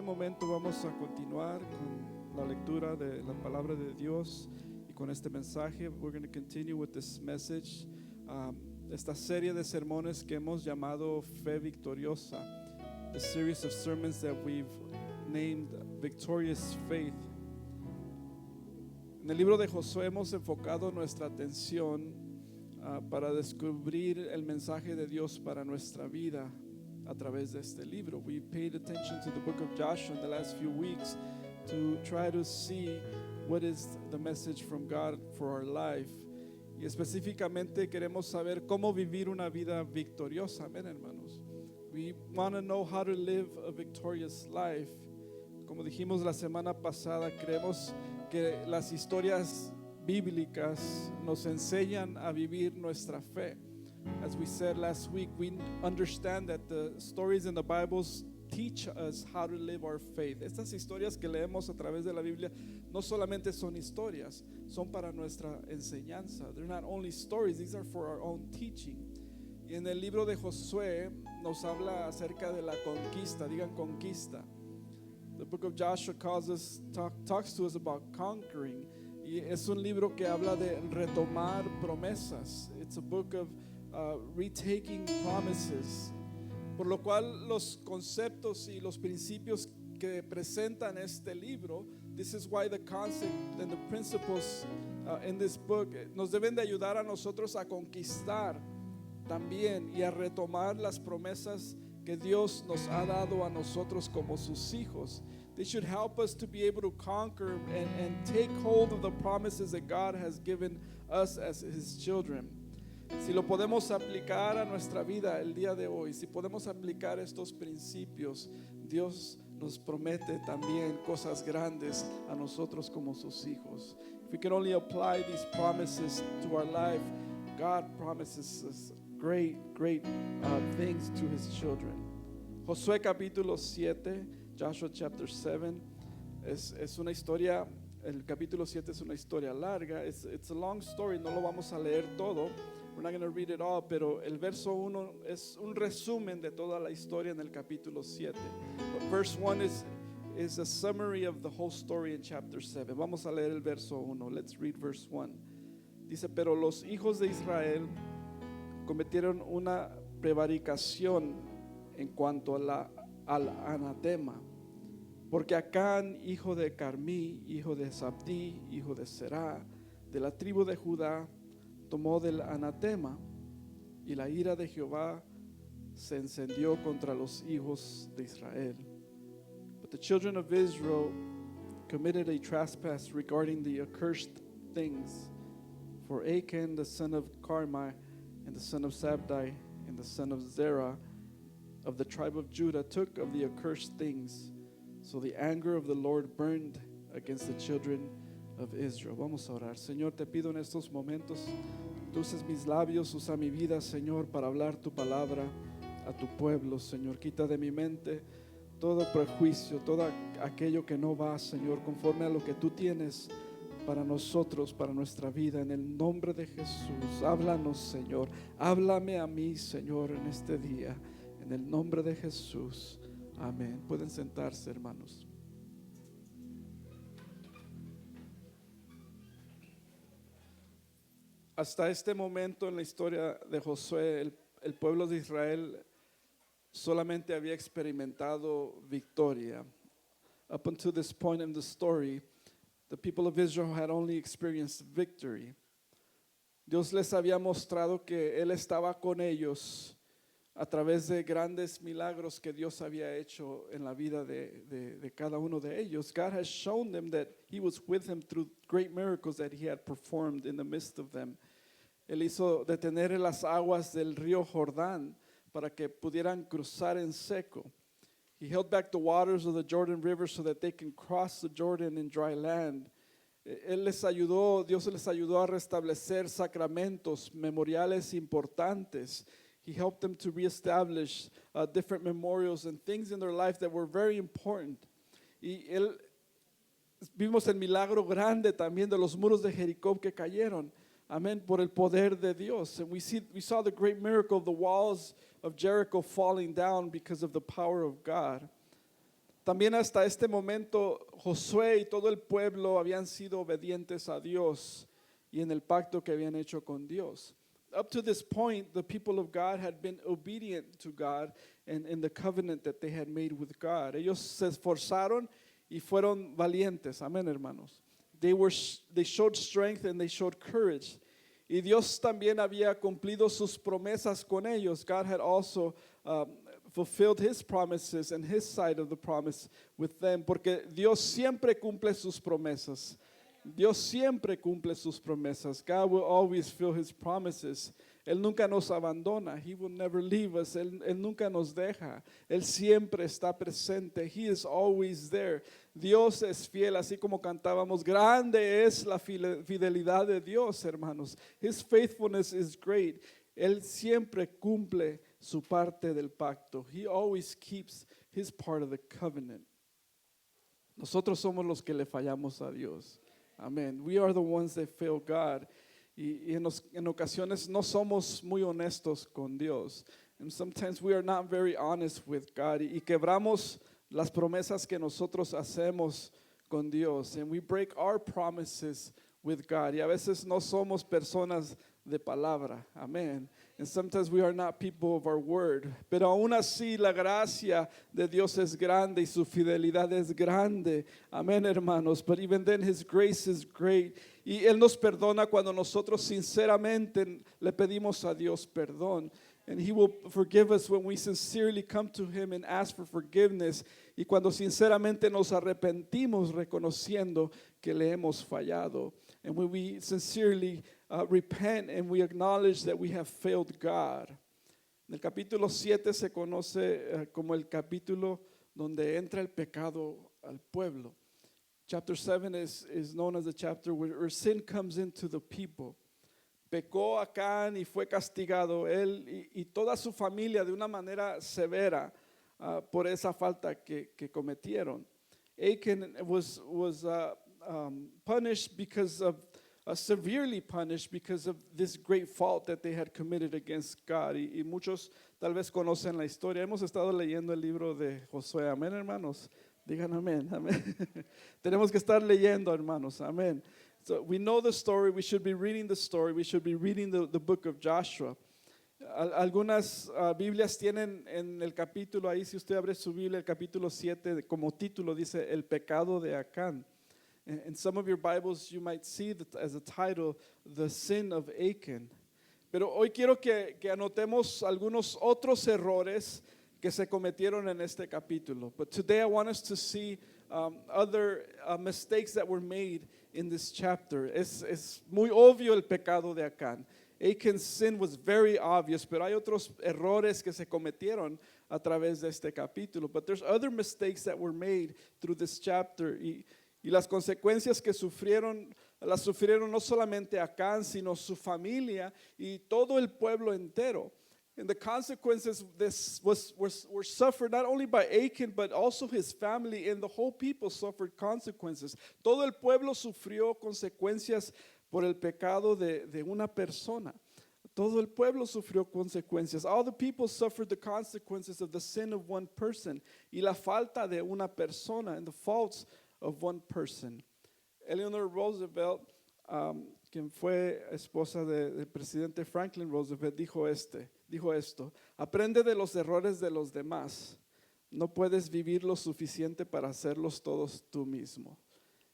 momento vamos a continuar con la lectura de la palabra de Dios y con este mensaje. We're going to continue with this message. Esta serie de sermones que hemos llamado Fe Victoriosa. The series of sermons that we've named Victorious Faith. En el libro de Josué hemos enfocado nuestra atención para descubrir el mensaje de Dios para nuestra vida a través de este libro. We paid attention to the book of Joshua in the last few weeks to try to see what is the message from God for our life. Y específicamente queremos saber cómo vivir una vida victoriosa. Amén, hermanos. We want to know how to live a victorious life. Como dijimos la semana pasada, creemos que las historias bíblicas nos enseñan a vivir nuestra fe. As we said last week, we understand that the stories in the Bibles teach us how to live our faith. Estas historias que leemos a través de la Biblia no solamente son historias, son para nuestra enseñanza. They're not only stories, these are for our own teaching. Y en el libro de Josué nos habla acerca de la conquista, digan conquista. The book of Joshua talks to us about conquering. Y es un libro que habla de retomar promesas. It's a book of retaking promises. Por lo cual los conceptos y los principios que presentan este libro, this is why the concept and the principles in this book nos deben de ayudar a nosotros a conquistar también y a retomar las promesas que Dios nos ha dado a nosotros como sus hijos. They should help us to be able to conquer and take hold of the promises that God has given us as His children. Si lo podemos aplicar a nuestra vida el día de hoy, si podemos aplicar estos principios, Dios nos promete también cosas grandes a nosotros como sus hijos. If we can only apply these promises to our life, God promises us great things to His children. Josué capítulo 7, Joshua chapter 7, es una historia, el capítulo 7 es una historia larga, it's a long story, no lo vamos a leer todo. We're not going to read it all, pero el verso 1 es un resumen de toda la historia en el capítulo 7. But verse 1 is a summary of the whole story in chapter 7. Vamos a leer el verso 1. Let's read verse 1. Dice, pero los hijos de Israel cometieron una prevaricación en cuanto al anatema, porque Acán, hijo de Carmí, hijo de Zabdí, hijo de Será, de la tribu de Judá, tomó del anatema, y la ira de Jehová se encendió contra los hijos de Israel. But the children of Israel committed a trespass regarding the accursed things. For Achan, the son of Carmi, and the son of Zabdi, and the son of Zerah, of the tribe of Judah, took of the accursed things. So the anger of the Lord burned against the children of Israel. Vamos a orar. Señor, te pido en estos momentos, tú uses mis labios, usa mi vida, Señor, para hablar tu palabra a tu pueblo, Señor. Quita de mi mente todo prejuicio, todo aquello que no va, Señor, conforme a lo que tú tienes para nosotros, para nuestra vida. En el nombre de Jesús, háblanos, Señor. Háblame a mí, Señor, en este día. En el nombre de Jesús. Amén. Pueden sentarse, hermanos. Hasta este momento en la historia de Josué, el pueblo de Israel solamente había experimentado victoria. Up until this point in the story, the people of Israel had only experienced victory. Dios les había mostrado que Él estaba con ellos a través de grandes milagros que Dios había hecho en la vida de cada uno de ellos. God has shown them that He was with them through great miracles that He had performed in the midst of them. Él hizo detener las aguas del río Jordán para que pudieran cruzar en seco. He held back the waters of the Jordan River so that they can cross the Jordan in dry land. Dios les ayudó a restablecer sacramentos, memoriales importantes. He helped them to reestablish different memorials and things in their life that were very important. Y vimos el milagro grande también de los muros de Jericó que cayeron. Amén, por el poder de Dios. And we saw the great miracle of the walls of Jericho falling down because of the power of God. También hasta este momento Josué y todo el pueblo habían sido obedientes a Dios y en el pacto que habían hecho con Dios. Up to this point, the people of God had been obedient to God and in the covenant that they had made with God. Ellos se esforzaron y fueron valientes. Amén, hermanos. They showed strength and they showed courage. Y Dios también había cumplido sus promesas con ellos. God had also fulfilled his promises and his side of the promise with them. Porque Dios siempre cumple sus promesas. Dios siempre cumple sus promesas. God will always fulfill his promises. Él nunca nos abandona. He will never leave us. Él nunca nos deja. Él siempre está presente. He is always there. Dios es fiel, así como cantábamos. Grande es la fidelidad de Dios, hermanos. His faithfulness is great. Él siempre cumple su parte del pacto. He always keeps his part of the covenant. Nosotros somos los que le fallamos a Dios. Amén. We are the ones that fail God. Y en ocasiones no somos muy honestos con Dios. And sometimes we are not very honest with God. Y quebramos las promesas que nosotros hacemos con Dios. And we break our promises with God. Y a veces no somos personas de palabra. Amén. And sometimes we are not people of our word. Pero aún así la gracia de Dios es grande y su fidelidad es grande. Amén, hermanos. But even then his grace is great. Y Él nos perdona cuando nosotros sinceramente le pedimos a Dios perdón. And he will forgive us when we sincerely come to him and ask for forgiveness. Y cuando sinceramente nos arrepentimos reconociendo que le hemos fallado. And when we sincerely repent and we acknowledge that we have failed God. En el capítulo 7 se conoce como el capítulo donde entra el pecado al pueblo. Chapter 7 is known as the chapter where sin comes into the people. Pecó Acán y fue castigado él y toda su familia de una manera severa por esa falta que cometieron. Achan was punished because of severely punished because of this great fault that they had committed against God. Y muchos tal vez conocen la historia. Hemos estado leyendo el libro de Josué. Amén, hermanos. Digan amén, amén. Tenemos que estar leyendo, hermanos. Amén. So we know the story. We should be reading the story. We should be reading the book of Joshua. Algunas Biblias tienen en el capítulo ahí, si usted abre su Biblia, el capítulo 7, como título dice El pecado de Acán. In some of your Bibles, you might see that as a title, The Sin of Achan. Pero hoy quiero que anotemos algunos otros errores que se cometieron en este capítulo. But today I want us to see other mistakes that were made in this chapter. Es muy obvio el pecado de Acán. Achan's sin was very obvious, pero hay otros errores que se cometieron a través de este capítulo. But there's other mistakes that were made through this chapter. Y las consecuencias que las sufrieron no solamente Acán, sino su familia y todo el pueblo entero. And the consequences were suffered not only by Achan, but also his family, and the whole people suffered consequences. Todo el pueblo sufrió consecuencias por el pecado de una persona. Todo el pueblo sufrió consecuencias. All the people suffered the consequences of the sin of one person. Y la falta de una persona, and the faults of one person. Eleanor Roosevelt, quien fue esposa del presidente Franklin Roosevelt, dijo esto: aprende de los errores de los demás. No puedes vivir lo suficiente para hacerlos todos tú mismo.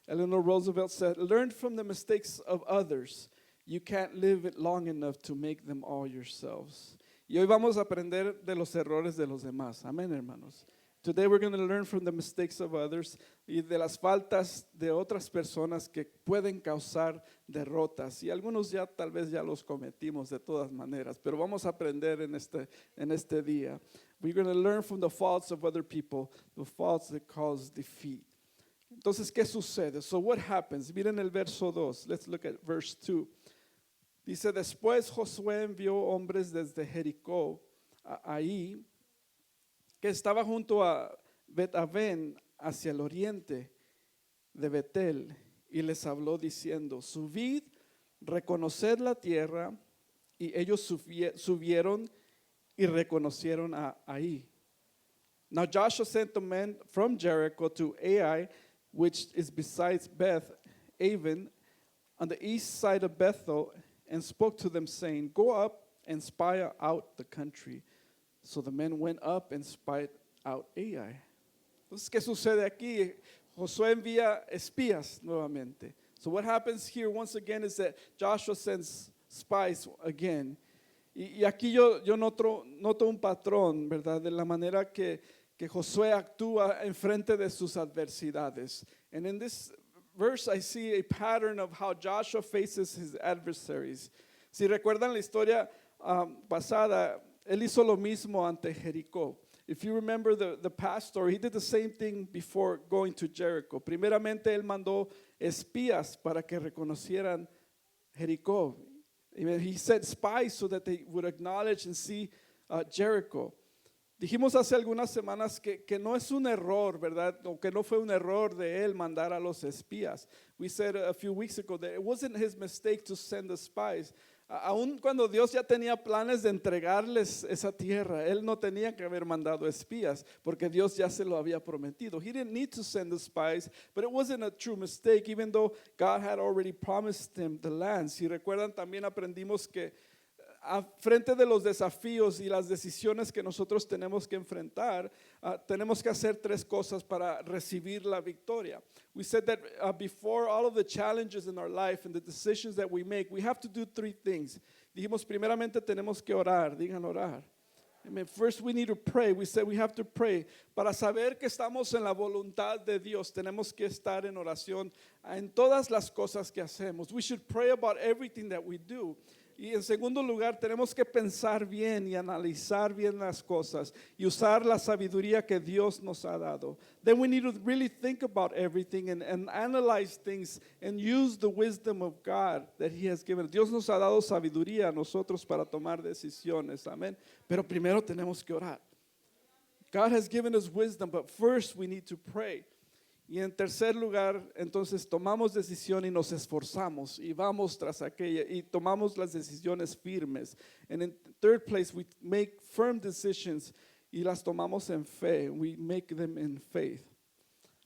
Eleanor Roosevelt said, learn from the mistakes of others. You can't live it long enough to make them all yourselves. Y hoy vamos a aprender de los errores de los demás. Amén, hermanos. Today we're going to learn from the mistakes of others y de las faltas de otras personas que pueden causar derrotas. Y algunos ya tal vez ya los cometimos de todas maneras, pero vamos a aprender en este día. We're going to learn from the faults of other people, the faults that cause defeat. Entonces, ¿qué sucede? So what happens? Miren el verso 2. Let's look at verse 2. Dice, después Josué envió hombres desde Jericó ahí, que estaba junto a Bet-Aven hacia el oriente de Betel, y les habló diciendo, subid, reconoced la tierra, y ellos subieron y reconocieron ahí. Now Joshua sent the men from Jericho to Ai, which is besides Beth Aven, on the east side of Bethel, and spoke to them, saying, Go up and spy out the country. So the men went up and spied out Ai. Entonces, ¿qué sucede aquí? Josué envía espías nuevamente. So what happens here once again is that Joshua sends spies again. Y aquí yo noto un patrón, ¿verdad? De la manera que Josué actúa en frente de sus adversidades. And in this verse I see a pattern of how Joshua faces his adversaries. Si recuerdan la historia pasada, él hizo lo mismo ante Jericó. If you remember the past story, he did the same thing before going to Jericho. Primeramente, él mandó espías para que reconocieran Jericó. He sent spies so that they would acknowledge and see Jericho. Dijimos hace algunas semanas que no es un error, ¿verdad? O que no fue un error de él mandar a los espías. We said a few weeks ago that it wasn't his mistake to send the spies. Aun cuando Dios ya tenía planes de entregarles esa tierra, él no tenía que haber mandado espías, porque Dios ya se lo había prometido. He didn't need to send the spies, but it wasn't a true mistake, even though God had already promised him the land. Si recuerdan, también aprendimos que a frente de los desafíos y las decisiones que nosotros tenemos que enfrentar, tenemos que hacer tres cosas para recibir la victoria. We said that before all of the challenges in our life and the decisions that we make, we have to do three things. Dijimos, primeramente tenemos que orar, digan orar. Amen. First we need to pray. We said we have to pray. Para saber que estamos en la voluntad de Dios, tenemos que estar en oración en todas las cosas que hacemos. We should pray about everything that we do. Y en segundo lugar, tenemos que pensar bien y analizar bien las cosas y usar la sabiduría que Dios nos ha dado. Then we need to really think about everything and analyze things and use the wisdom of God that He has given. Dios nos ha dado sabiduría a nosotros para tomar decisiones. Amén. Pero primero tenemos que orar. God has given us wisdom, but first we need to pray. Y en tercer lugar, entonces tomamos decisión y nos esforzamos y vamos tras aquella y tomamos las decisiones firmes. And in third place, we make firm decisions y las tomamos en fe. We make them in faith.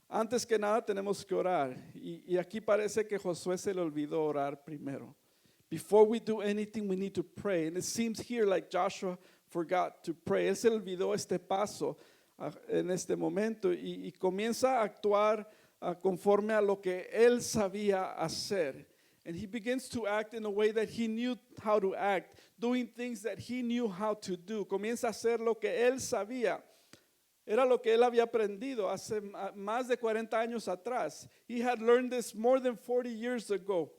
Antes que nada tenemos que orar. Y aquí parece que Josué se le olvidó orar primero. Before we do anything, we need to pray. And it seems here like Joshua forgot to pray. Él se le olvidó este paso en este momento y comienza a actuar conforme a lo que él sabía hacer. And he begins to act in a way that he knew how to act, doing things that he knew how to do. Comienza a hacer lo que él sabía. Era lo que él había aprendido hace más de 40 años atrás. He had learned this more than 40 years ago.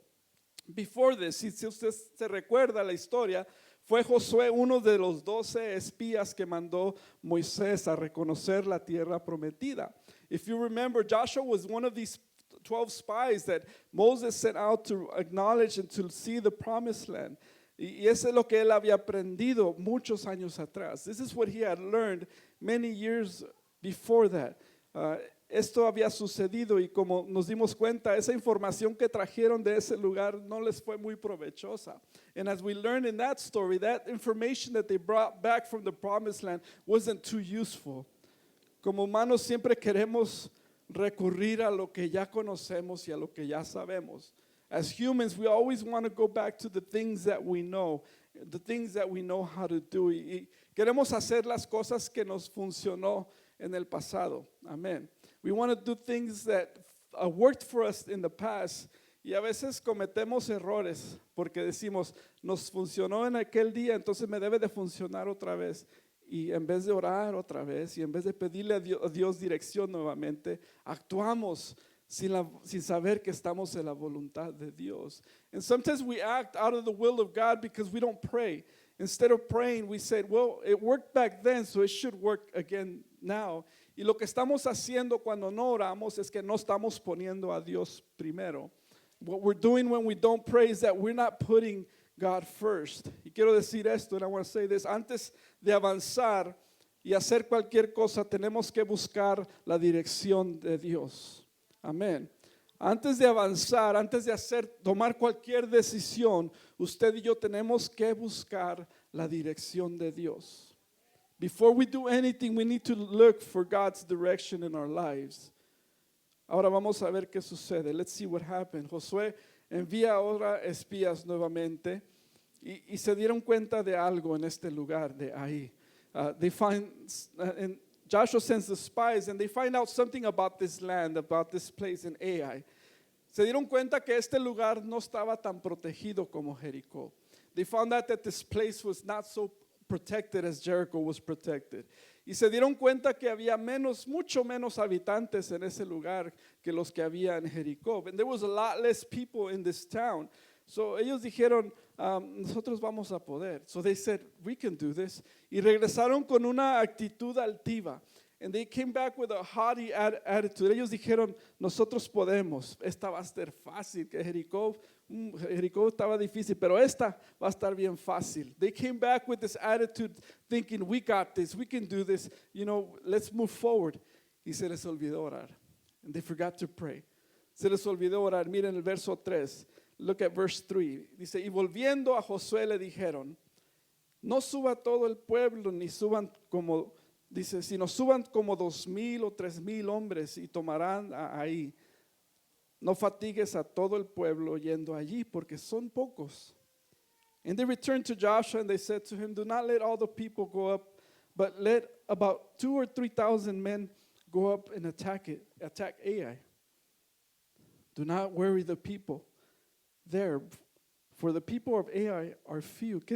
Before this, si usted se recuerda la historia, fue Josué uno de los 12 espías que mandó Moisés a reconocer la tierra prometida. If you remember, Joshua was one of these 12 spies that Moses sent out to acknowledge and to see the promised land. Y eso es lo que él había aprendido muchos años atrás. This is what he had learned many years before that. Esto había sucedido y como nos dimos cuenta, esa información que trajeron de ese lugar no les fue muy provechosa. And as we learned in that story, that information that they brought back from the promised land wasn't too useful. Como humanos siempre queremos recurrir a lo que ya conocemos y a lo que ya sabemos. As humans, we always want to go back to the things that we know, the things that we know how to do. Y queremos hacer las cosas que nos funcionó en el pasado. Amén. We want to do things that worked for us in the past. Y a veces cometemos errores porque decimos, nos funcionó en aquel día, entonces me debe de funcionar otra vez. Y en vez de orar otra vez y en vez de pedirle a Dios dirección nuevamente, actuamos sin saber que estamos en la voluntad de Dios. And sometimes we act out of the will of God because we don't pray. Instead of praying, we said, well, it worked back then, so it should work again now. Y lo que estamos haciendo cuando no oramos es que no estamos poniendo a Dios primero. What we're doing when we don't pray is that we're not putting God first. Y quiero decir esto, and I want to say this. Antes de avanzar y hacer cualquier cosa, tenemos que buscar la dirección de Dios. Amén. Antes de avanzar, antes de tomar cualquier decisión, usted y yo tenemos que buscar la dirección de Dios. Before we do anything, we need to look for God's direction in our lives. Ahora vamos a ver qué sucede. Let's see what happened. Josué envía ahora espías nuevamente y se dieron cuenta de algo en este lugar de ahí. And Joshua sends the spies and they find out something about this land, about this place in Ai. Se dieron cuenta que este lugar no estaba tan protegido como Jericó. They found out that this place was not so protected as Jericho was protected. Y se dieron cuenta que había mucho menos habitantes en ese lugar que los que había en Jericó. And there was a lot less people in this town. So ellos dijeron, nosotros vamos a poder. So they said, we can do this. Y regresaron con una actitud altiva. And they came back with a haughty attitude. Ellos dijeron, nosotros podemos. Esta va a ser fácil. Que Jericó estaba difícil, pero esta va a estar bien fácil. They came back with this attitude thinking, we got this, we can do this. You know, let's move forward. Y se les olvidó orar. And they forgot to pray. Se les olvidó orar. Miren el verso 3. Look at verse 3. Dice, y volviendo a Josué le dijeron, no suba todo el pueblo, ni suban como, dice, sino suban como 2,000 o 3,000 hombres y tomarán ahí. No fatigues a todo el pueblo yendo allí, porque son pocos. And they returned to Joshua and they said to him, do not let all the people go up, but let about 2,000 or 3,000 men go up and attack Ai. Do not worry the people there, for the people of Ai are few. ¿Qué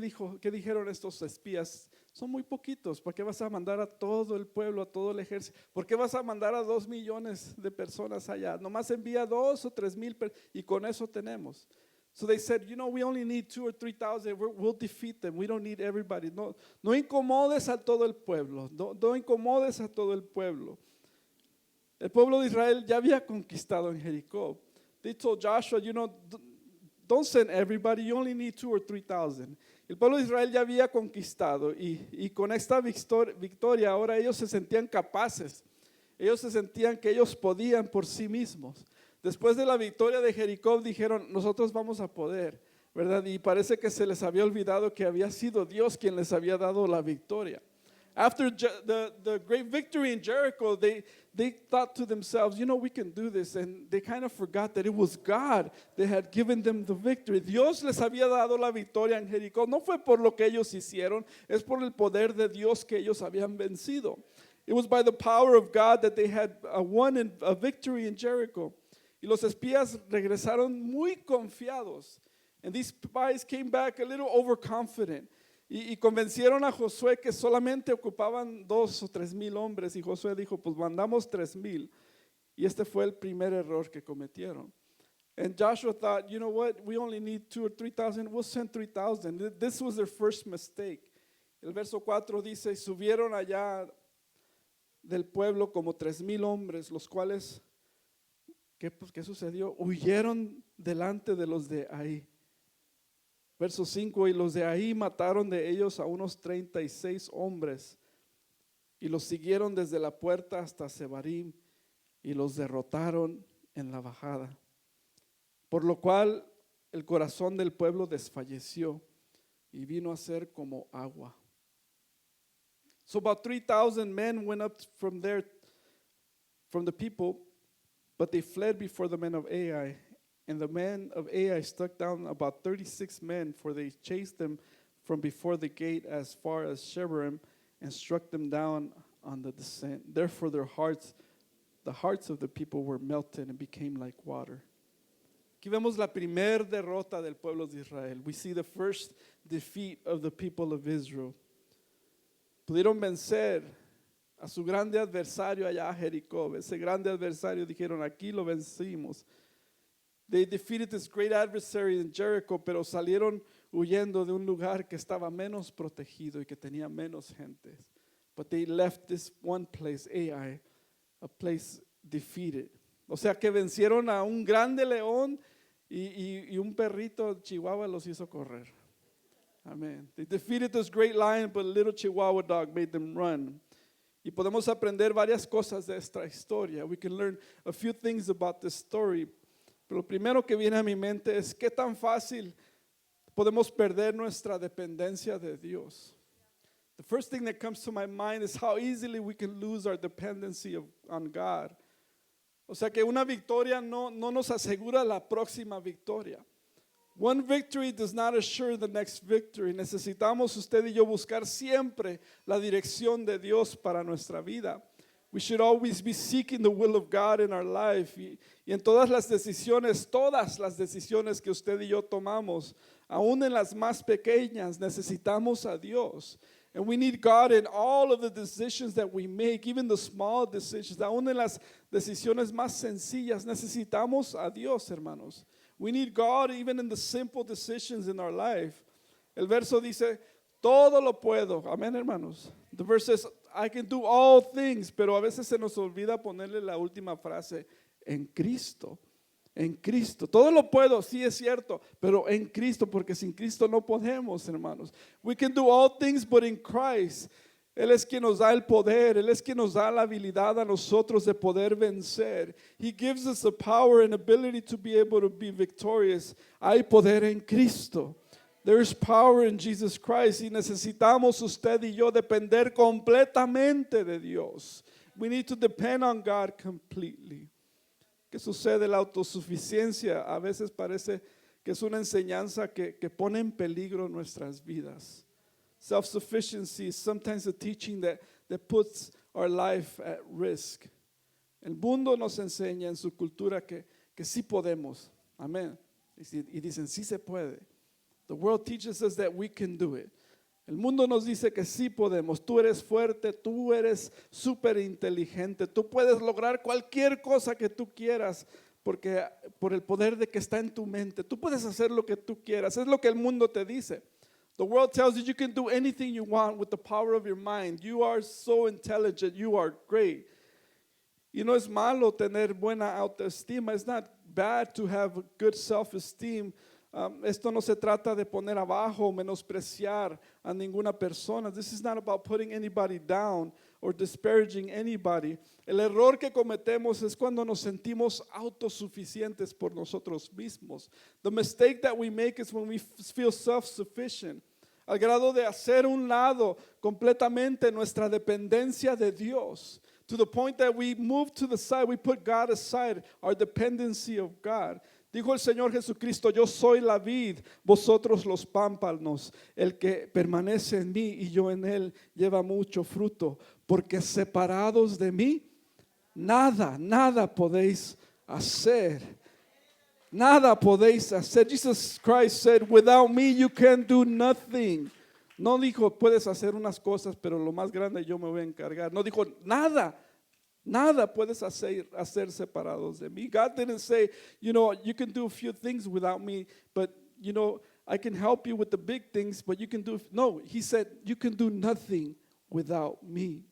dijeron estos espías? Son muy poquitos. ¿Por qué vas a mandar a todo el pueblo, a todo el ejército? ¿Por qué vas a mandar a 2 millones de personas allá? Nomás envía 2 o 3,000 y con eso tenemos. So they said, you know, we only need 2,000 or 3,000. We'll defeat them. We don't need everybody. No incomodes a todo el pueblo. No incomodes a todo el pueblo. El pueblo de Israel ya había conquistado en Jericó. They told Joshua, you know, don't send everybody, you only need 2,000 or 3,000. El pueblo de Israel ya había conquistado y con esta victoria ahora ellos se sentían capaces. Ellos se sentían que ellos podían por sí mismos. Después de la victoria de Jericó dijeron, nosotros vamos a poder, ¿verdad? Y parece que se les había olvidado que había sido Dios quien les había dado la victoria. After the great victory in Jericho, they thought to themselves, you know, we can do this. And they kind of forgot that it was God that had given them the victory. Dios les había dado la victoria en Jericó. No fue por lo que ellos hicieron, es por el poder de Dios que ellos habían vencido. It was by the power of God that they had won a victory in Jericho. Y los espías regresaron muy confiados. And these spies came back a little overconfident. Y convencieron a Josué que solamente ocupaban 2,000 o 3,000 hombres. Y Josué dijo, pues mandamos 3,000. Y este fue el primer error que cometieron. And Joshua thought, you know what, we only need 2,000 or 3,000. We'll send 3,000. This was their first mistake. El verso 4 dice, subieron allá del pueblo como 3,000 hombres, los cuales, ¿qué sucedió? Huyeron delante de los de ahí. Verso 5, y los de ahí mataron de ellos a unos 36 hombres y los siguieron desde la puerta hasta Sebarim y los derrotaron en la bajada. Por lo cual el corazón del pueblo desfalleció y vino a ser como agua. So about 3,000 men went up from the people, but they fled before the men of Ai. And the men of Ai struck down about 36 men, for they chased them from before the gate as far as Shebarim, and struck them down on the descent. Therefore the hearts of the people were melted and became like water. Aquí vemos la primer derrota del pueblo de Israel. We see the first defeat of the people of Israel. Pudieron vencer a su grande adversario allá, Jericó. Ese grande adversario dijeron, aquí lo vencimos. They defeated this great adversary in Jericho, pero salieron huyendo de un lugar que estaba menos protegido y que tenía menos gente. But they left this one place, Ai, a place defeated. O sea que vencieron a un grande león y un perrito chihuahua los hizo correr. Amen. They defeated this great lion, but a little chihuahua dog made them run. Y podemos aprender varias cosas de esta historia. We can learn a few things about this story. Pero lo primero que viene a mi mente es qué tan fácil podemos perder nuestra dependencia de Dios. The first thing that comes to my mind is how easily we can lose our dependency on God. O sea que una victoria no nos asegura la próxima victoria. One victory does not assure the next victory. Necesitamos usted y yo buscar siempre la dirección de Dios para nuestra vida. We should always be seeking the will of God in our life. Y en todas las decisiones que usted y yo tomamos, aún en las más pequeñas, necesitamos a Dios. And we need God in all of the decisions that we make, even the small decisions. Aún en las decisiones más sencillas, necesitamos a Dios, hermanos. We need God even in the simple decisions in our life. El verso dice, todo lo puedo. Amén, hermanos. The verse says, I can do all things, pero a veces se nos olvida ponerle la última frase, en Cristo. En Cristo. Todo lo puedo, sí es cierto, pero en Cristo, porque sin Cristo no podemos, hermanos. We can do all things but in Christ. Él es quien nos da el poder, Él es quien nos da la habilidad a nosotros de poder vencer. He gives us the power and ability to be able to be victorious. Hay poder en Cristo. There is power in Jesus Christ y necesitamos usted y yo depender completamente de Dios. We need to depend on God completely. ¿Qué sucede? La autosuficiencia a veces parece que es una enseñanza que pone en peligro nuestras vidas. Self-sufficiency is sometimes a teaching that puts our life at risk. El mundo nos enseña en su cultura que sí podemos. Amén. Y dicen, sí se puede. The world teaches us that we can do it. El mundo nos dice que sí podemos. Tú eres fuerte, tú eres súper inteligente. Tú puedes lograr cualquier cosa que tú quieras porque por el poder de que está en tu mente. Tú puedes hacer lo que tú quieras. Es lo que el mundo te dice. The world tells you can do anything you want with the power of your mind. You are so intelligent. You are great. Y no es malo tener buena autoestima. It's not bad to have good self-esteem. Esto no se trata de poner abajo o menospreciar a ninguna persona. This is not about putting anybody down or disparaging anybody. El error que cometemos es cuando nos sentimos autosuficientes por nosotros mismos. The mistake that we make is when we feel self-sufficient, al grado de hacer un lado completamente nuestra dependencia de Dios. To the point that we move to the side, we put God aside, our dependency of God. Dijo el Señor Jesucristo, yo soy la vid, vosotros los pámpanos. El que permanece en mí y yo en él lleva mucho fruto, porque separados de mí, nada podéis hacer. Nada podéis hacer. Jesus Christ said, without me you can do nothing. No dijo, puedes hacer unas cosas, pero lo más grande yo me voy a encargar. No dijo, nada puedes hacer separados de mí. God didn't say, you can do a few things without me, but, I can help you with the big things, but you can do, no, he said, you can do nothing without me.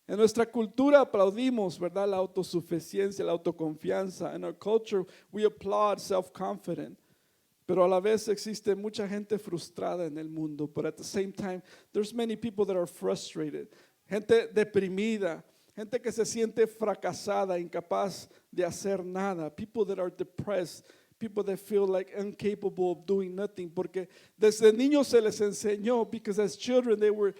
En nuestra cultura aplaudimos, ¿verdad? La autosuficiencia, la autoconfianza. In our culture, we applaud self-confidence. Pero a la vez existe mucha gente frustrada en el mundo. But at the same time, there's many people that are frustrated. Gente deprimida. Gente que se siente fracasada, incapaz de hacer nada. People that are depressed. People that feel like incapable of doing nothing. Porque desde niños se les enseñó, because as children they were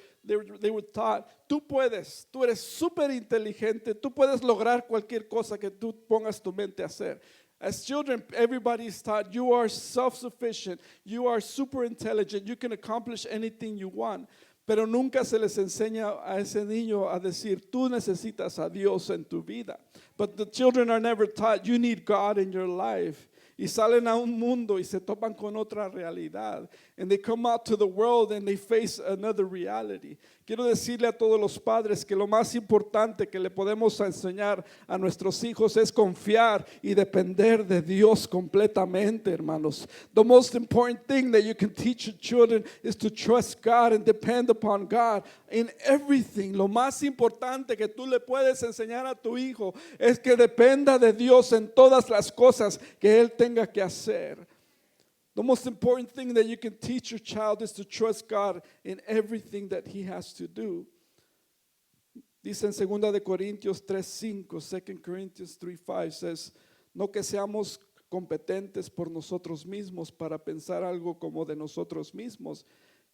taught, tú eres súper inteligente, tú puedes lograr cualquier cosa que tú pongas tu mente a hacer. As children, everybody is taught you are self-sufficient, you are super intelligent, you can accomplish anything you want. Pero nunca se les enseña a ese niño a decir, tú necesitas a Dios en tu vida. But the children are never taught, you need God in your life. Y salen a un mundo y se topan con otra realidad. And they come out to the world and they face another reality. Quiero decirle a todos los padres que lo más importante que le podemos enseñar a nuestros hijos es confiar y depender de Dios completamente, hermanos. The most important thing that you can teach your children is to trust God and depend upon God in everything. Lo más importante que tú le puedes enseñar a tu hijo es que dependa de Dios en todas las cosas que él tenga que hacer. The most important thing that you can teach your child is to trust God in everything that he has to do. Dice en 2 de Corintios 3:5, 2 Corinthians 3:5 says, no que seamos competentes por nosotros mismos para pensar algo como de nosotros mismos,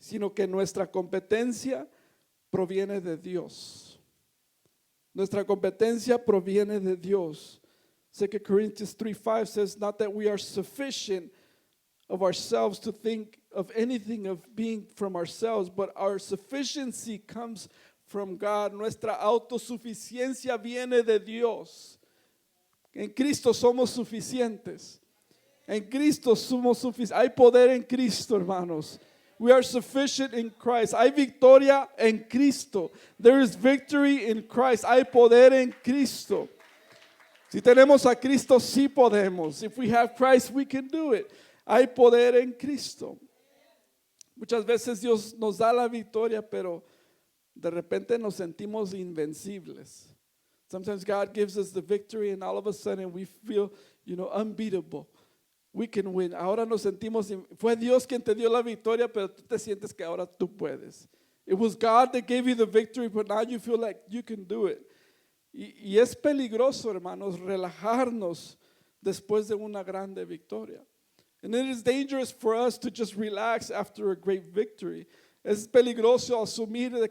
sino que nuestra competencia proviene de Dios. Nuestra competencia proviene de Dios. 2 Corinthians 3:5 says, not that we are sufficient of ourselves to think of anything of being from ourselves, but our sufficiency comes from God. Nuestra autosuficiencia viene de Dios. En Cristo somos suficientes. En Cristo somos suficientes. Hay poder en Cristo, hermanos. We are sufficient in Christ. Hay victoria en Cristo. There is victory in Christ. Hay poder en Cristo. Si tenemos a Cristo, sí podemos. If we have Christ, we can do it. Hay poder en Cristo. Muchas veces Dios nos da la victoria, pero de repente nos sentimos invencibles. Sometimes God gives us the victory and all of a sudden we feel, unbeatable. We can win. Ahora nos sentimos, fue Dios quien te dio la victoria, pero tú te sientes que ahora tú puedes. It was God that gave you the victory, but now you feel like you can do it. Y es peligroso, hermanos, relajarnos después de una grande victoria. And it is dangerous for us to just relax after a great victory. Es peligroso asumir de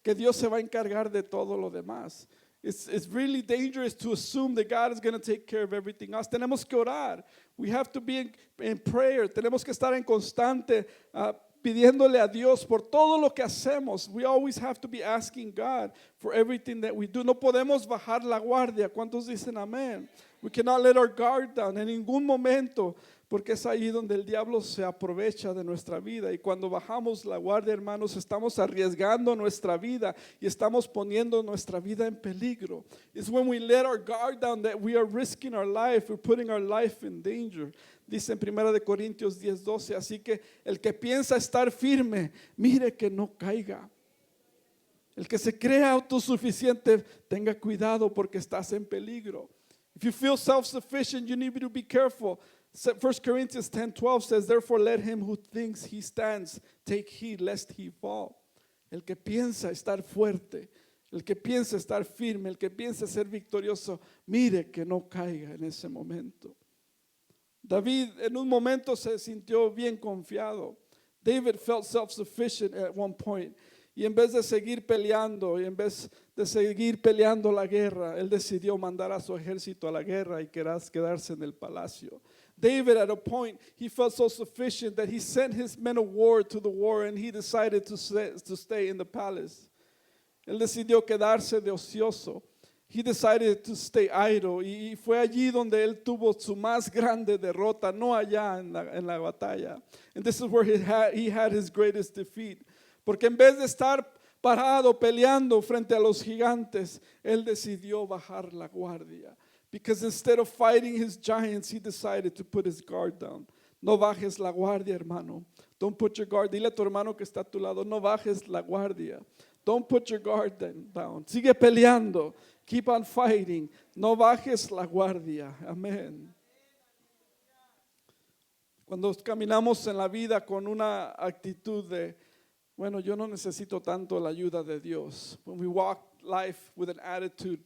que Dios se va a encargar de todo lo demás. It's really dangerous to assume that God is going to take care of everything else. Tenemos que orar. We have to be in prayer. Tenemos que estar en constante pidiéndole a Dios por todo lo que hacemos. We always have to be asking God for everything that we do. No podemos bajar la guardia. ¿Cuántos dicen amén? We cannot let our guard down en ningún momento, porque es ahí donde el diablo se aprovecha de nuestra vida. Y cuando bajamos la guardia, hermanos, estamos arriesgando nuestra vida y estamos poniendo nuestra vida en peligro. It's when we let our guard down that we are risking our life. We're putting our life in danger. Dice en 1 de Corintios 10:12, así que el que piensa estar firme, mire que no caiga. El que se crea autosuficiente, tenga cuidado porque estás en peligro. If you feel self-sufficient, you need to be careful. 1 Corinthians 10:12 says, therefore let him who thinks he stands take heed lest he fall. El que piensa estar fuerte, el que piensa estar firme, el que piensa ser victorioso, mire que no caiga en ese momento. David en un momento se sintió bien confiado. David felt self-sufficient at one point. Y en vez de seguir peleando, y en vez de seguir peleando la guerra, él decidió mandar a su ejército a la guerra y quedarse en el palacio. David, at a point, he felt so sufficient that he sent his men of war to the war and he decided to stay in the palace. Él decidió quedarse de ocioso. He decided to stay idle. Y fue allí donde él tuvo su más grande derrota, no allá en la batalla. And this is where he had his greatest defeat. Porque en vez de estar parado peleando frente a los gigantes, él decidió bajar la guardia. Because instead of fighting his giants, he decided to put his guard down. No bajes la guardia, hermano. Don't put your guard. Dile a tu hermano que está a tu lado, no bajes la guardia. Don't put your guard down. Sigue peleando. Keep on fighting. No bajes la guardia. Amén. Cuando caminamos en la vida con una actitud de, bueno, yo no necesito tanto la ayuda de Dios. When we walk life with an attitude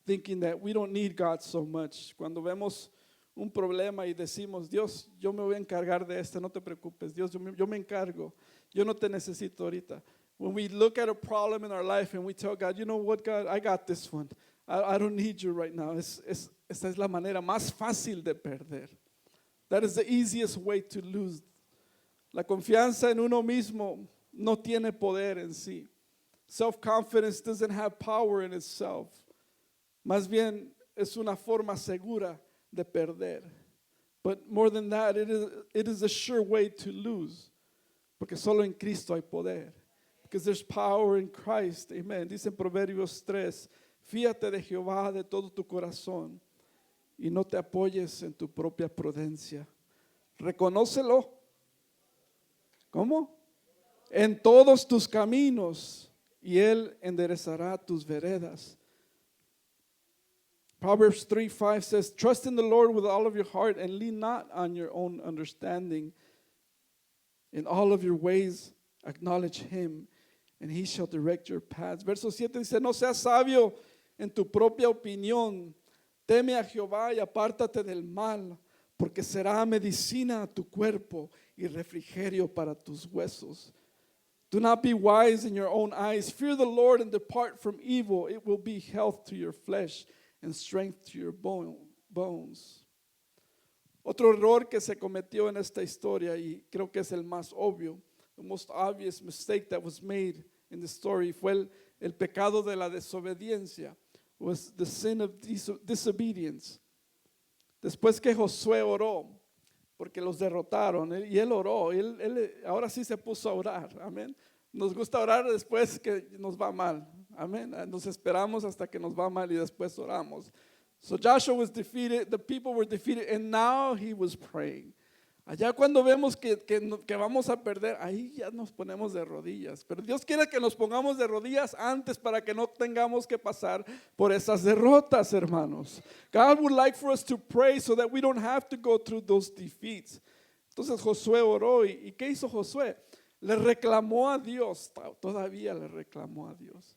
thinking that we don't need God so much. Cuando vemos un problema y decimos, Dios, yo me voy a encargar de esto, no te preocupes. Dios, yo me encargo. Yo no te necesito ahorita. When we look at a problem in our life and we tell God, you know what, God, I got this one. I don't need you right now. Esa es la manera más fácil de perder. That is the easiest way to lose. La confianza en uno mismo no tiene poder en sí. Self-confidence doesn't have power in itself. Más bien es una forma segura de perder. But more than that, it is a sure way to lose. Porque solo en Cristo hay poder. Because there's power in Christ. Amen. Dice en Proverbios 3, fíate de Jehová de todo tu corazón y no te apoyes en tu propia prudencia. Reconócelo. ¿Cómo? En todos tus caminos y Él enderezará tus veredas. Proverbs 3:5 says, trust in the Lord with all of your heart and lean not on your own understanding. In all of your ways acknowledge Him and He shall direct your paths. Verso 7 dice, no seas sabio en tu propia opinión. Teme a Jehová y apártate del mal, porque será medicina a tu cuerpo y refrigerio para tus huesos. Do not be wise in your own eyes. Fear the Lord and depart from evil. It will be health to your flesh and strength to your bones. Otro error que se cometió en esta historia, y creo que es el más obvio, the most obvious mistake that was made in the story, fue el pecado de la desobediencia, was the sin of disobedience. Después que Josué oró, porque los derrotaron, y él oró, él ahora sí se puso a orar, amén. Nos gusta orar después que nos va mal, amén. Nos esperamos hasta que nos va mal y después oramos. So Joshua was defeated, the people were defeated, and now he was praying. Allá cuando vemos que vamos a perder, ahí ya nos ponemos de rodillas. Pero Dios quiere que nos pongamos de rodillas antes para que no tengamos que pasar por esas derrotas, hermanos. God would like for us to pray so that we don't have to go through those defeats. Entonces Josué oró, ¿y qué hizo Josué? Le reclamó a Dios, todavía le reclamó a Dios.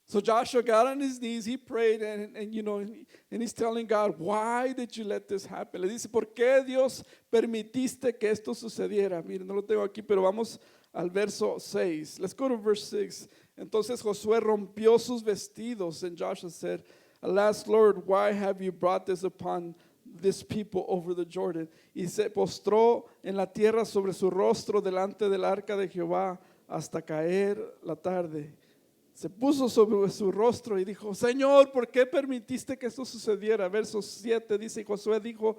So Joshua got on his knees, he prayed, and you know, and he's telling God, why did you let this happen? Le dice, ¿por qué Dios permitiste que esto sucediera? Miren, no lo tengo aquí, pero vamos al verso 6. Let's go to verse 6. Entonces Josué rompió sus vestidos, and Joshua said, alas, Lord, why have you brought this upon this people over the Jordan? Y se postró en la tierra sobre su rostro delante del arca de Jehová hasta caer la tarde. Se puso sobre su rostro y dijo, Señor, ¿por qué permitiste que esto sucediera? Verso 7 dice, Josué dijo,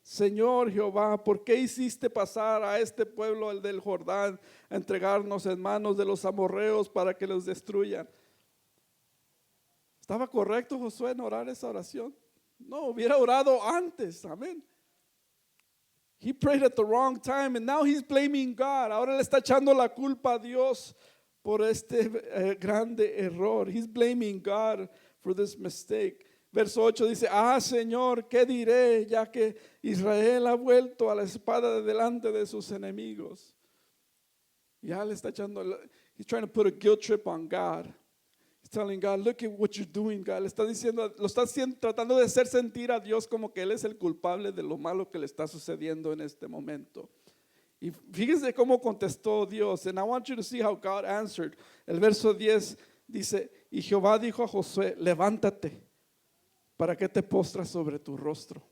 Señor Jehová, ¿por qué hiciste pasar a este pueblo, el del Jordán, a entregarnos en manos de los amorreos para que los destruyan? ¿Estaba correcto Josué en orar esa oración? No, hubiera orado antes, amén. He prayed at the wrong time and now he's blaming God. Ahora le está echando la culpa a Dios por este grande error. He's blaming God for this mistake. Verso 8 dice, Señor, ¿qué diré ya que Israel ha vuelto a la espada de delante de sus enemigos? Ya le está echando, he's trying to put a guilt trip on God. He's telling God, look at what you're doing, God. Le está diciendo, tratando de hacer sentir a Dios como que Él es el culpable de lo malo que le está sucediendo en este momento. Y fíjense cómo contestó Dios. And I want you to see how God answered. El verso 10 dice, y Jehová dijo a Josué, levántate, ¿para qué te postras sobre tu rostro?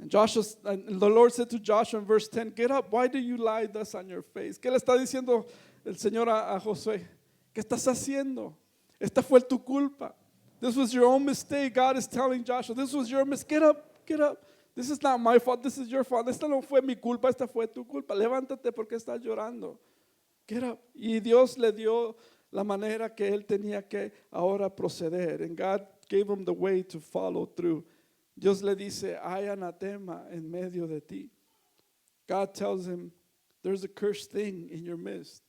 And the Lord said to Joshua in verse 10, get up, why do you lie thus on your face? ¿Qué le está diciendo el Señor a Josué? ¿Qué estás haciendo? Esta fue tu culpa. This was your own mistake. God is telling Joshua, this was your mistake. Get up. This is not my fault, this is your fault. Esta no fue mi culpa, esta fue tu culpa. Levántate porque estás llorando. Get up. Y Dios le dio la manera que él tenía que ahora proceder. And God gave him the way to follow through. Dios le dice, hay anatema en medio de ti. God tells him, there's a cursed thing in your midst.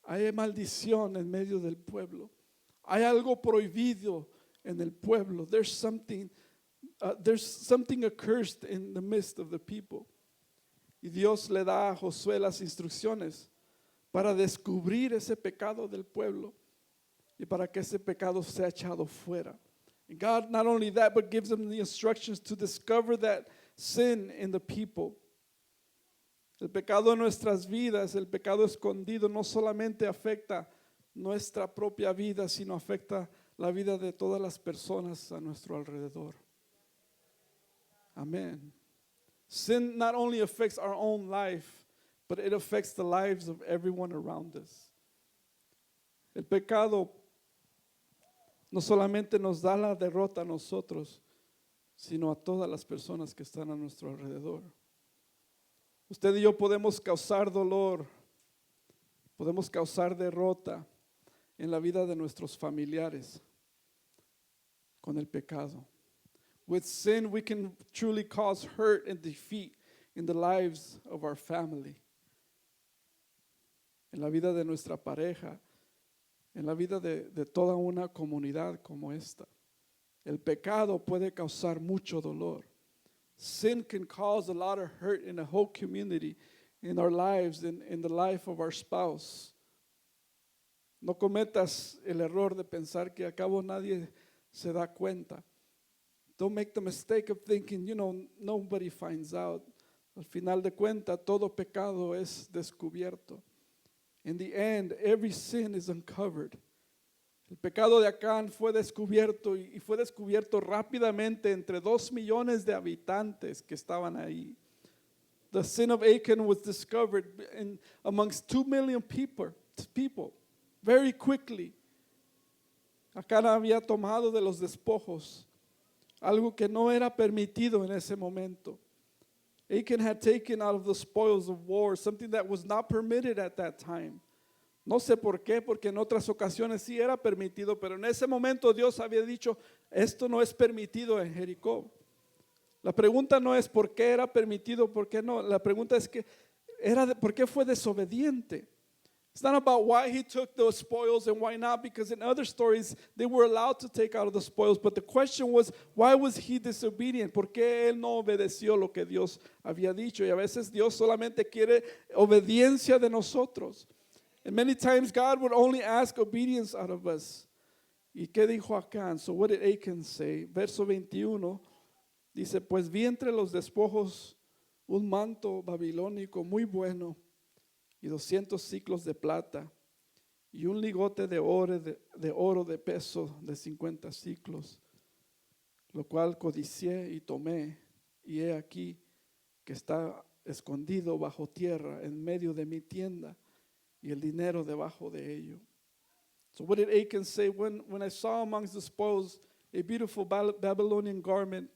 Hay maldición en medio del pueblo. Hay algo prohibido en el pueblo. There's something accursed in the midst of the people. Y Dios le da a Josué las instrucciones para descubrir ese pecado del pueblo y para que ese pecado sea echado fuera. And God not only that, but gives them the instructions to discover that sin in the people. El pecado en nuestras vidas, el pecado escondido, no solamente afecta nuestra propia vida, sino afecta la vida de todas las personas a nuestro alrededor. Amen. Sin not only affects our own life, but it affects the lives of everyone around us. El pecado no solamente nos da la derrota a nosotros, sino a todas las personas que están a nuestro alrededor. Usted y yo podemos causar dolor, podemos causar derrota en la vida de nuestros familiares con el pecado. With sin, we can truly cause hurt and defeat in the lives of our family, en la vida de nuestra pareja, en la vida de toda una comunidad como esta. El pecado puede causar mucho dolor. Sin can cause a lot of hurt in a whole community, in our lives, in the life of our spouse. No cometas el error de pensar que a cabo nadie se da cuenta. Don't make the mistake of thinking, nobody finds out. Al final de cuentas, todo pecado es descubierto. In the end, every sin is uncovered. El pecado de Acán fue descubierto y fue descubierto rápidamente entre 2 millones de habitantes que estaban ahí. The sin of Achan was discovered amongst 2 million people very quickly. Acán había tomado de los despojos algo que no era permitido en ese momento. Achan had taken out of the spoils of war something that was not permitted at that time. No sé por qué, porque en otras ocasiones sí era permitido, pero en ese momento Dios había dicho, esto no es permitido en Jericó. La pregunta no es por qué era permitido, por qué no. La pregunta es por qué fue desobediente. It's not about why he took those spoils and why not, because in other stories they were allowed to take out of the spoils. But the question was, why was he disobedient? ¿Por qué él no obedeció lo que Dios había dicho? Y a veces Dios solamente quiere obediencia de nosotros. And many times God would only ask obedience out of us. ¿Y qué dijo Acán? So what did Achan say? Verso 21 dice, pues vi entre los despojos un manto babilónico muy bueno y 200 ciclos de plata y un ligote de oro de peso de 50 ciclos, lo cual codicié y tomé, y he aquí que está escondido bajo tierra en medio de mi tienda y el dinero debajo de ello. So what did Achan say? When I saw amongst the spoils a beautiful Babylonian garment,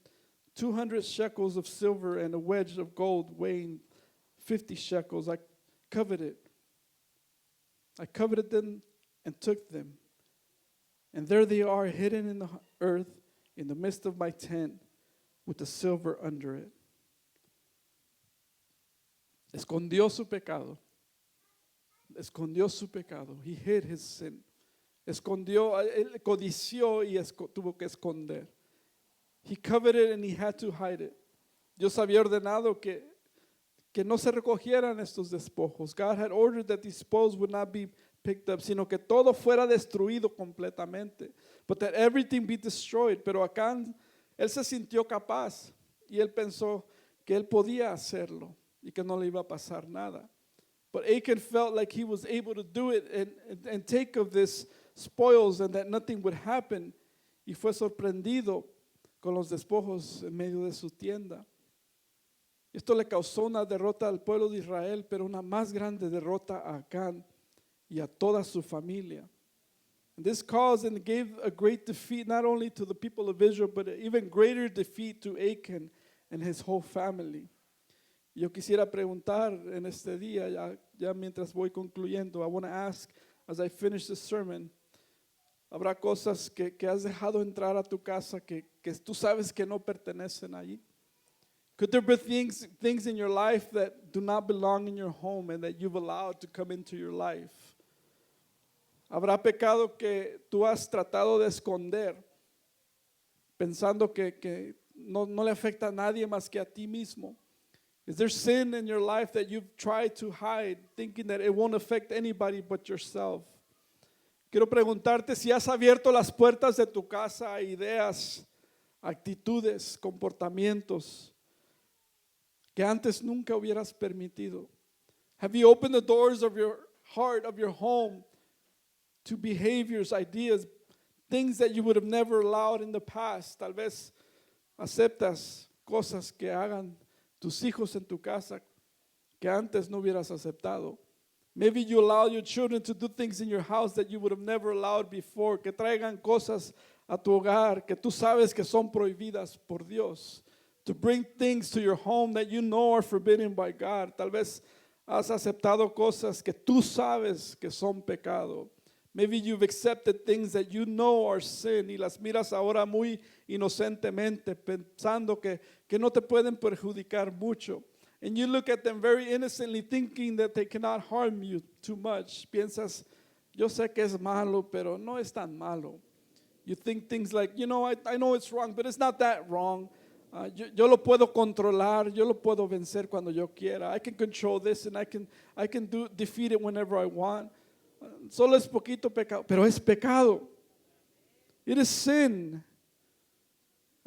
200 shekels of silver and a wedge of gold weighing 50 shekels, I coveted them and took them. And there they are hidden in the earth in the midst of my tent with the silver under it. Escondió su pecado. Escondió su pecado. He hid his sin. Escondió, él codició y tuvo que esconder. He coveted and he had to hide it. Dios había ordenado que no se recogieran estos despojos. God had ordered that these spoils would not be picked up, sino que todo fuera destruido completamente. But that everything be destroyed. Pero Acán, él se sintió capaz y él pensó que él podía hacerlo y que no le iba a pasar nada. But Achan felt like he was able to do it and take of this spoils and that nothing would happen. Y fue sorprendido con los despojos en medio de su tienda. Esto le causó una derrota al pueblo de Israel, pero una más grande derrota a Acán y a toda su familia. And this caused and gave a great defeat not only to the people of Israel, but an even greater defeat to Achan and his whole family. Yo quisiera preguntar en este día, ya mientras voy concluyendo, I want to ask as I finish this sermon, ¿habrá cosas que has dejado entrar a tu casa que tú sabes que no pertenecen allí? Could there be things in your life that do not belong in your home and that you've allowed to come into your life? ¿Habrá pecado que tú has tratado de esconder pensando que no le afecta a nadie más que a ti mismo? Is there sin in your life that you've tried to hide, thinking that it won't affect anybody but yourself? Quiero preguntarte si has abierto las puertas de tu casa a ideas, actitudes, comportamientos que antes nunca hubieras permitido. Have you opened the doors of your heart, of your home, to behaviors, ideas, things that you would have never allowed in the past? Tal vez aceptas cosas que hagan tus hijos en tu casa que antes no hubieras aceptado. Maybe you allow your children to do things in your house that you would have never allowed before, que traigan cosas a tu hogar que tú sabes que son prohibidas por Dios. To bring things to your home that you know are forbidden by God. Tal vez has aceptado cosas que tú sabes que son pecado. Maybe you've accepted things that you know are sin y las miras ahora muy inocentemente, pensando que no te pueden perjudicar mucho. And you look at them very innocently, thinking that they cannot harm you too much. Piensas, yo sé que es malo, pero no es tan malo. You think things like, I know it's wrong, but it's not that wrong. Yo lo puedo controlar, yo lo puedo vencer cuando yo quiera. I can control this and I can defeat it whenever I want. Solo es poquito pecado, pero es pecado. It is sin.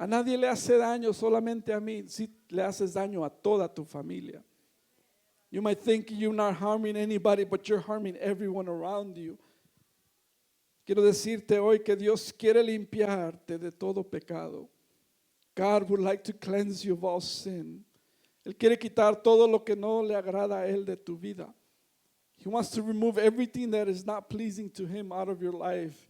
A nadie le hace daño, solamente a mí. Si le haces daño a toda tu familia. You might think you're not harming anybody, but you're harming everyone around you. Quiero decirte hoy que Dios quiere limpiarte de todo pecado. God would like to cleanse you of all sin. Él quiere quitar todo lo que no le agrada a Él de tu vida. He wants to remove everything that is not pleasing to Him out of your life.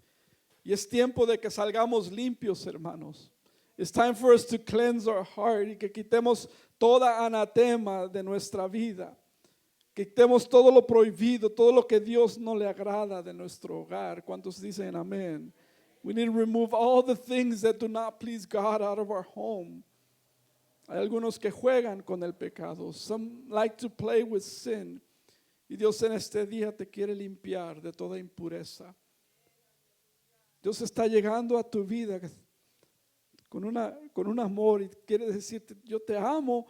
Y es tiempo de que salgamos limpios, hermanos. It's time for us to cleanse our heart y que quitemos toda anatema de nuestra vida. Quitemos todo lo prohibido, todo lo que Dios no le agrada de nuestro hogar. ¿Cuántos dicen amén? We need to remove all the things that do not please God out of our home. Hay algunos que juegan con el pecado. Some like to play with sin. Y Dios en este día te quiere limpiar de toda impureza. Dios está llegando a tu vida con un amor y quiere decirte, yo te amo,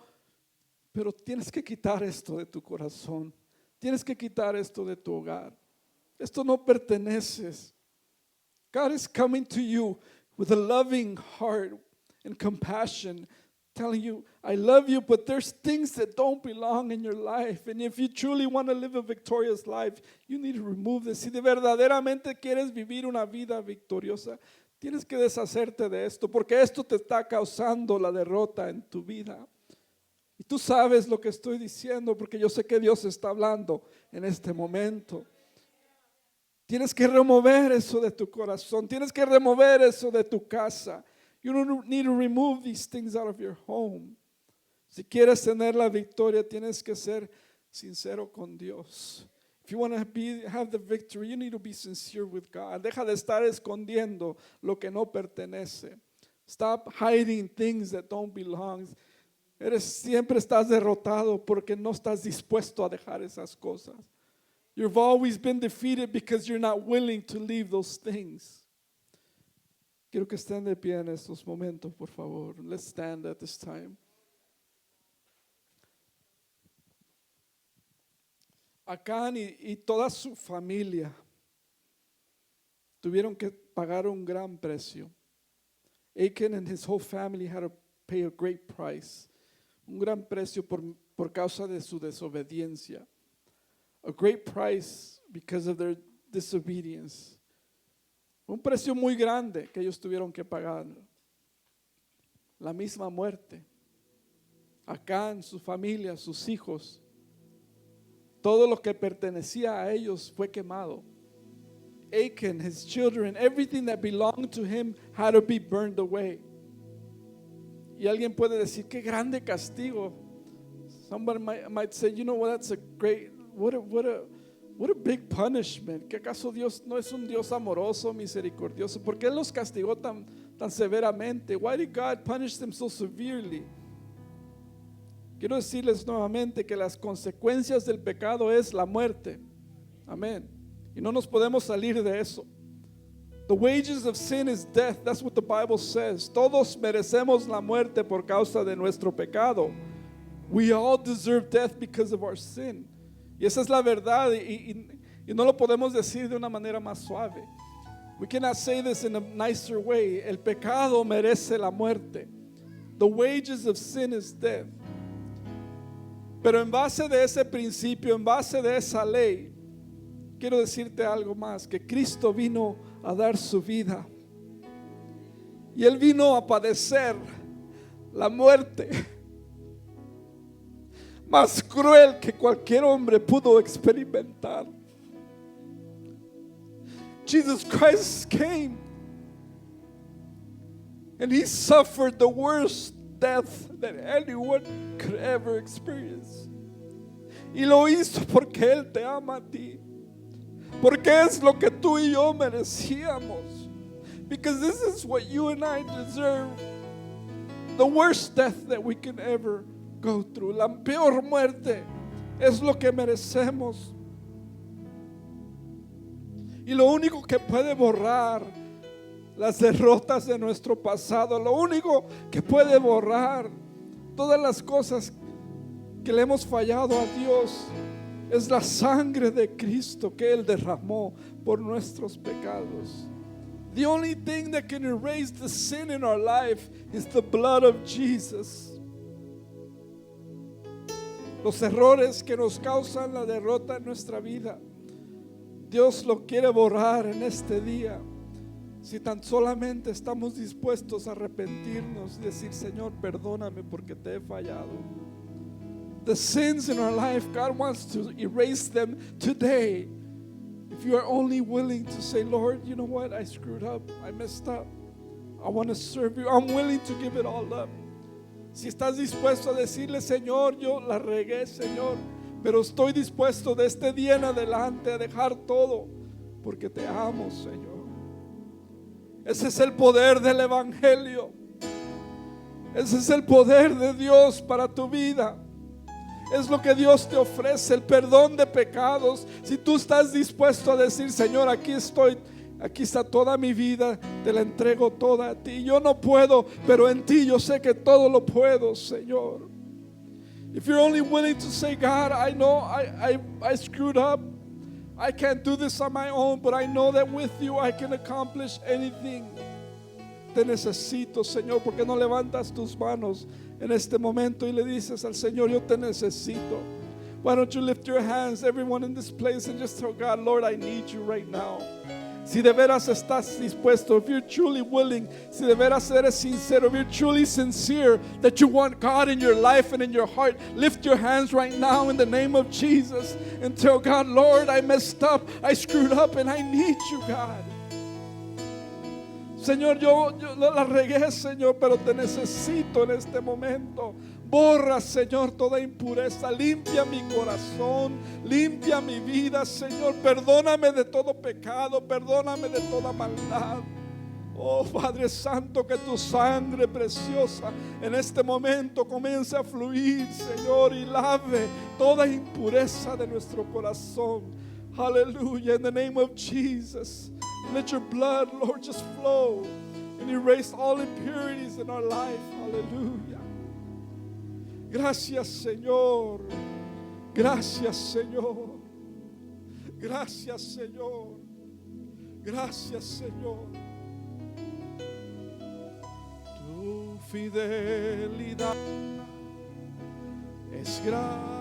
pero tienes que quitar esto de tu corazón. Tienes que quitar esto de tu hogar. Esto no perteneces. God is coming to you with a loving heart and compassion, telling you, I love you, but there's things that don't belong in your life. And if you truly want to live a victorious life, you need to remove this. Si de verdaderamente quieres vivir una vida victoriosa, tienes que deshacerte de esto, porque esto te está causando la derrota en tu vida. Y tú sabes lo que estoy diciendo, porque yo sé que Dios está hablando en este momento. Tienes que remover eso de tu corazón. Tienes que remover eso de tu casa. You need to remove these things out of your home. Si quieres tener la victoria, tienes que ser sincero con Dios. If you want to have the victory, you need to be sincere with God. Deja de estar escondiendo lo que no pertenece. Stop hiding things that don't belong. Siempre estás derrotado porque no estás dispuesto a dejar esas cosas. You've always been defeated because you're not willing to leave those things. Quiero que estén de pie en estos momentos, por favor. Let's stand at this time. Acán y toda su familia tuvieron que pagar un gran precio. Achan and his whole family had to pay a great price. Un gran precio por causa de su desobediencia. A great price because of their disobedience. Un precio muy grande que ellos tuvieron que pagar. La misma muerte. Acán, su familia, sus hijos. Todo lo que pertenecía a ellos fue quemado. Achan, his children, everything that belonged to him had to be burned away. Y alguien puede decir, qué grande castigo. Somebody might say, you know what, that's a great, what a big punishment. ¿Que acaso Dios no es un Dios amoroso, misericordioso? ¿Por qué Él los castigó tan severamente? Why did God punish them so severely? Quiero decirles nuevamente que las consecuencias del pecado es la muerte. Amén. Y no nos podemos salir de eso. The wages of sin is death. That's what the Bible says. Todos merecemos la muerte por causa de nuestro pecado. We all deserve death because of our sin. Y esa es la verdad y no lo podemos decir de una manera más suave. We cannot say this in a nicer way. El pecado merece la muerte. The wages of sin is death. Pero en base de ese principio, en base de esa ley, quiero decirte algo más, que Cristo vino a dar su vida. Y Él vino a padecer la muerte más cruel que cualquier hombre pudo experimentar. Jesus Christ came and He suffered the worst death that anyone could ever experience. Y lo hizo porque Él te ama a ti. Porque es lo que tú y yo merecíamos. Because this is what you and I deserve. The worst death that we can ever go through. La peor muerte es lo que merecemos. Y lo único que puede borrar las derrotas de nuestro pasado, lo único que puede borrar todas las cosas que le hemos fallado a Dios, es la sangre de Cristo que Él derramó por nuestros pecados. The only thing that can erase the sin in our life is the blood of Jesus. Los errores que nos causan la derrota en nuestra vida, Dios lo quiere borrar en este día. Si tan solamente estamos dispuestos a arrepentirnos y decir, Señor, perdóname porque te he fallado. The sins in our life, God wants to erase them today. If you are only willing to say, Lord, you know what? I screwed up. I messed up. I want to serve you. I'm willing to give it all up. Si estás dispuesto a decirle, Señor, yo la regué, Señor, pero estoy dispuesto de este día en adelante a dejar todo porque te amo, Señor. Ese es el poder del Evangelio. Ese es el poder de Dios para tu vida. Es lo que Dios te ofrece, el perdón de pecados. Si tú estás dispuesto a decir, Señor, aquí estoy, aquí está toda mi vida, te la entrego toda a ti. Yo no puedo, pero en ti yo sé que todo lo puedo, Señor. If you're only willing to say, God, I know I screwed up. I can't do this on my own, but I know that with you I can accomplish anything. Te necesito, Señor. ¿Por qué no levantas tus manos en este momento y le dices al Señor, yo te necesito? Why don't you lift your hands, everyone in this place, and just tell God, Lord, I need you right now. Si de veras estás dispuesto, if you're truly willing, si de veras eres sincero, if you're truly sincere that you want God in your life and in your heart, lift your hands right now in the name of Jesus and tell God, Lord, I messed up, I screwed up, and I need you, God. Señor, yo la regué, Señor, pero te necesito en este momento. Borra, Señor, toda impureza. Limpia mi corazón, limpia mi vida, Señor. Perdóname de todo pecado, perdóname de toda maldad. Oh, Padre Santo, que tu sangre preciosa en este momento comience a fluir, Señor, y lave toda impureza de nuestro corazón. Hallelujah, in the name of Jesus. Let your blood, Lord, just flow and erase all impurities in our life. Hallelujah. Gracias, Señor. Gracias, Señor. Gracias, Señor. Gracias, Señor. Tu fidelidad es grande.